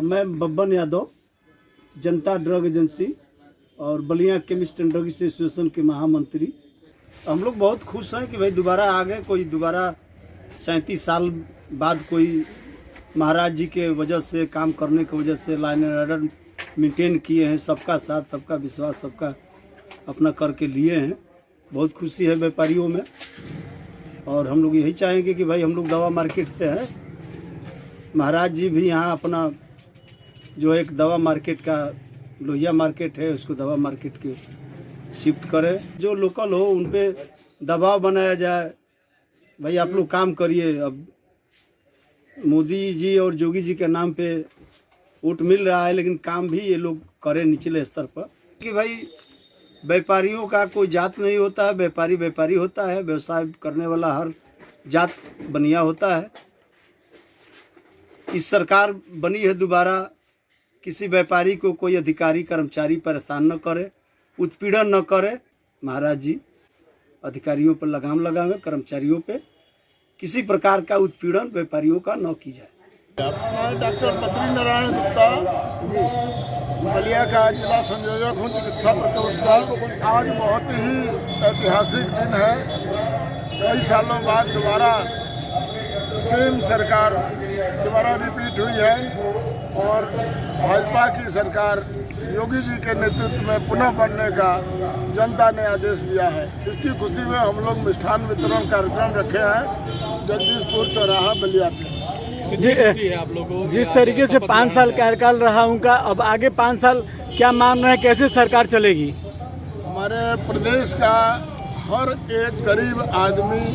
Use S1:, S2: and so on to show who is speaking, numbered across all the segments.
S1: मैं बब्बन यादव, जनता drug agency और Ballia chemist and drug association के महामंत्री। हम लोग बहुत खुश हैं कि भाई दोबारा आ गए, कोई दोबारा 37 साल बाद कोई महाराज जी के वजह से काम करने की वजह से लाइन एंड ऑर्डर मेंटेन किए हैं, सबका साथ, सबका विश्वास, सबका अपना करके लिए हैं। बहुत खुशी है व्यापारियों में। और हम लोग यही चाहेंगे कि भाई हम लोग दवा मार्केट से हैं, महाराज जी भी यहाँ अपना जो एक दवा मार्केट का लोहिया मार्केट है उसको दवा मार्केट के शिफ्ट करें। जो लोकल हो उन पे दबाव बनाया जाए, भाई आप लोग काम करिए। अब मोदी जी और योगी जी के नाम पे वोट मिल रहा है, लेकिन काम भी ये लोग करें निचले स्तर पर कि भाई व्यापारियों का कोई जात नहीं होता है, व्यापारी व्यापारी होता है, व्यवसाय करने वाला हर जात बनिया होता है। इस सरकार बनी है दोबारा, किसी व्यापारी को कोई अधिकारी कर्मचारी परेशान न करे, उत्पीड़न न करे। महाराज जी अधिकारियों पर लगाम लगावे, कर्मचारियों पे किसी प्रकार का उत्पीड़न व्यापारियों का न की जाए।
S2: मैं डॉक्टर बद्री नारायण गुप्ता बलिया का जिला संयोजक हूँ चिकित्सा प्रकोष्ठ का। आज बहुत ही ऐतिहासिक दिन है। कई सालों बाद दोबारा सेम सरकार दोबारा रिपीट हुई है और भाजपा की सरकार योगी जी के नेतृत्व में पुनः बनने का जनता ने आदेश दिया है। इसकी खुशी में हम लोग मिष्ठान वितरण कार्यक्रम रखे हैं जगदीशपुर चौराहा बलिया पे।
S3: जिस तरीके से 5 साल कार्यकाल रहा उनका, अब आगे 5 साल क्या मान रहे हैं, कैसे सरकार चलेगी?
S2: हमारे प्रदेश का हर एक गरीब आदमी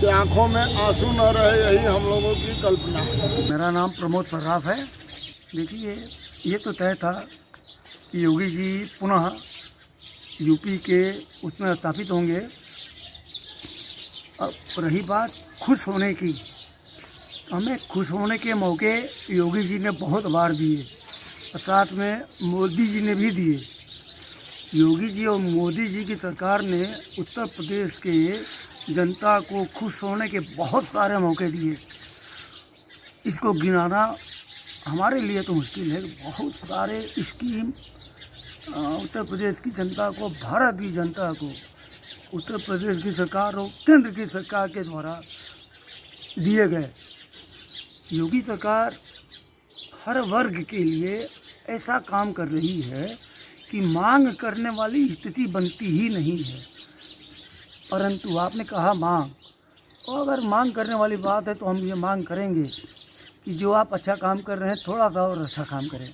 S2: के आंखों में आंसू न रहे, यही हम लोगों की कल्पना है।
S4: मेरा नाम प्रमोद सर्राफ है। देखिए, ये तो तय था कि योगी जी पुनः यूपी के उसमें स्थापित होंगे। अब रही बात खुश होने की, हमें खुश होने के मौके योगी जी ने बहुत बार दिए और साथ में मोदी जी ने भी दिए। योगी जी और मोदी जी की सरकार ने उत्तर प्रदेश के जनता को खुश होने के बहुत सारे मौके दिए। इसको गिनाना हमारे लिए तो मुश्किल है। बहुत सारे स्कीम उत्तर प्रदेश की जनता को, भारत की जनता को उत्तर प्रदेश की सरकार और केंद्र की सरकार के द्वारा दिए गए। योगी सरकार हर वर्ग के लिए ऐसा काम कर रही है कि मांग करने वाली स्थिति बनती ही नहीं है। परंतु आपने कहा मांग, और अगर मांग करने वाली बात है तो हम ये मांग करेंगे कि जो आप अच्छा काम कर रहे हैं थोड़ा सा और अच्छा काम करें।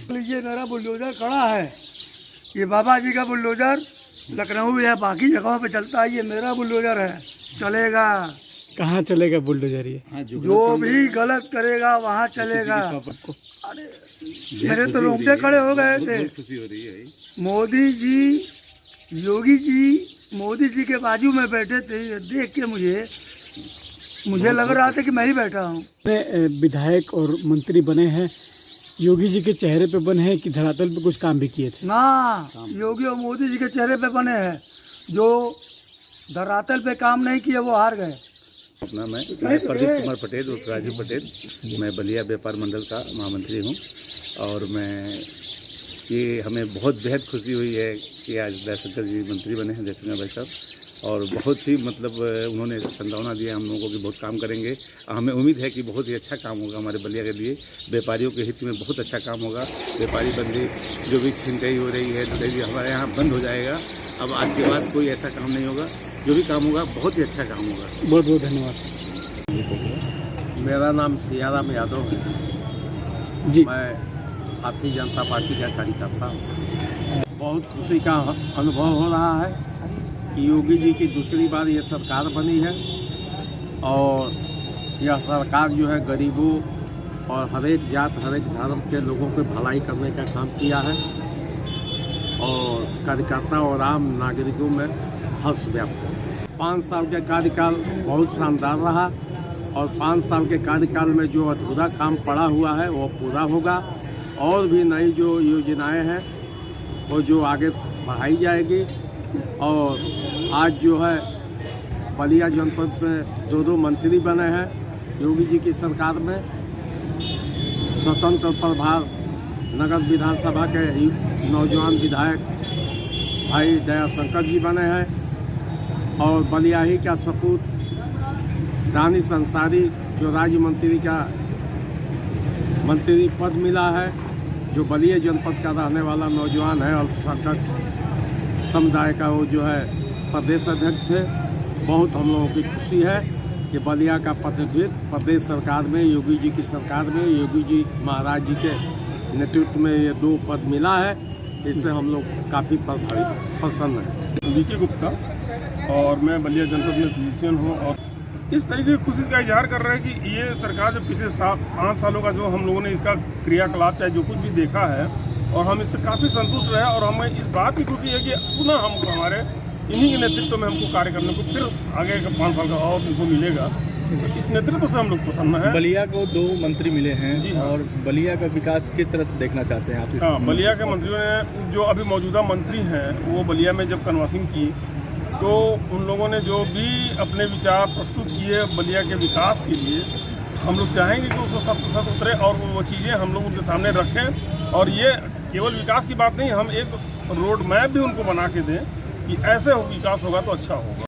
S4: लीजिए, मेरा बुलडोज़र खड़ा है, ये बाबा जी का बुलडोज़र लखनऊ या बाकी जगहों पे चलता है, ये मेरा बुलडोज़र है, चलेगा।
S3: कहाँ चलेगा बुलडोजर? ये
S4: जो भी गलत करेगा वहाँ चलेगा। अरे मेरे तो रोंगटे खड़े हो गए थे। मोदी जी, योगी जी मोदी जी के बाजू में बैठे थे, देख के मुझे लग रहा था कि मैं ही बैठा हूँ।
S3: विधायक और मंत्री बने हैं, योगी जी के चेहरे पे बने हैं कि धरातल पे कुछ काम भी किए थे?
S4: ना, योगी और मोदी जी के चेहरे पे बने हैं। जो धरातल पे काम नहीं किए वो हार गए।
S5: अपना मैं प्रदीप कुमार पटेल और राजू पटेल, मैं बलिया व्यापार मंडल का महामंत्री हूं। और मैं ये हमें बहुत बेहद खुशी हुई है कि आज दयाशंकर जी मंत्री बने हैं, जयशंकर भाई साहब, और बहुत ही मतलब उन्होंने संभावना दिया हम लोगों को कि बहुत काम करेंगे। हमें उम्मीद है कि बहुत ही अच्छा काम होगा हमारे बलिया के लिए, व्यापारियों के हित में बहुत अच्छा काम होगा। व्यापारी बंदी जो भी छिनतई हो रही है, लुटेरी हमारे यहाँ बंद हो जाएगा। अब आज के बाद कोई ऐसा काम नहीं होगा, जो भी काम होगा बहुत ही अच्छा काम होगा।
S3: बहुत बहुत धन्यवाद।
S6: मेरा नाम सियाराम यादव है जी, मैं भारतीय जनता पार्टी का कार्यकर्ता हूँ। बहुत खुशी का अनुभव हो रहा है कि योगी जी की दूसरी बार ये सरकार बनी है और यह सरकार जो है गरीबों और हर एक जात, हर एक धर्म के लोगों की भलाई करने का काम किया है और कार्यकर्ता और आम नागरिकों में हर्ष व्याप्त है। 5 साल का कार्यकाल बहुत शानदार रहा और 5 साल के कार्यकाल में जो अधूरा काम पड़ा हुआ है वो पूरा होगा। और भी नई जो योजनाएं हैं वो जो आगे बढ़ाई जाएगी। और आज जो है बलिया जनपद में 2 मंत्री बने हैं योगी जी की सरकार में, स्वतंत्र प्रभार नगर विधानसभा के नौजवान विधायक भाई दयाशंकर जी बने हैं और बलिया ही का सपूत दानिश अंसारी जो राज्य मंत्री का मंत्री पद मिला है, जो बलिया जनपद का रहने वाला नौजवान है, अल्पसंख्यक समुदाय का वो जो है प्रदेश अध्यक्ष थे। बहुत हम लोगों की खुशी है कि बलिया का प्रतिनिधित्व प्रदेश सरकार में, योगी जी की सरकार में, योगी जी महाराज जी के नेतृत्व में ये 2 पद मिला है। इससे हम लोग काफ़ी प्रसन्न हैं।
S7: वीके गुप्ता और मैं बलिया जनपद में फिजिशियन हूँ और इस तरीके की खुशी का इजहार कर रहे हैं कि ये सरकार जो पिछले 5 सालों का जो हम लोगों ने इसका क्रियाकलाप चाहे जो कुछ भी देखा है और हम इससे काफ़ी संतुष्ट रहे और हमें इस बात की खुशी है कि पुनः हमको हमारे इन्हीं के नेतृत्व में हमको कार्य करने को फिर आगे का 5 साल का और इनको मिलेगा। तो इस नेतृत्व से हम लोग प्रसन्न हैं।
S3: बलिया को 2 मंत्री मिले हैं
S7: जी हाँ।
S3: और बलिया का विकास किस तरह से देखना चाहते हैं आप?
S7: हाँ, बलिया के मंत्रियों ने जो अभी मौजूदा मंत्री हैं वो बलिया में जब कन्वासिंग की तो उन लोगों ने जो भी अपने विचार प्रस्तुत किए बलिया के विकास के लिए, हम लोग चाहेंगे कि उसको 100% उतरे और वो चीज़ें हम लोग उनके सामने रखें। और ये केवल विकास की बात नहीं, हम एक रोड मैप भी उनको बना के दें कि ऐसे विकास होगा तो अच्छा होगा।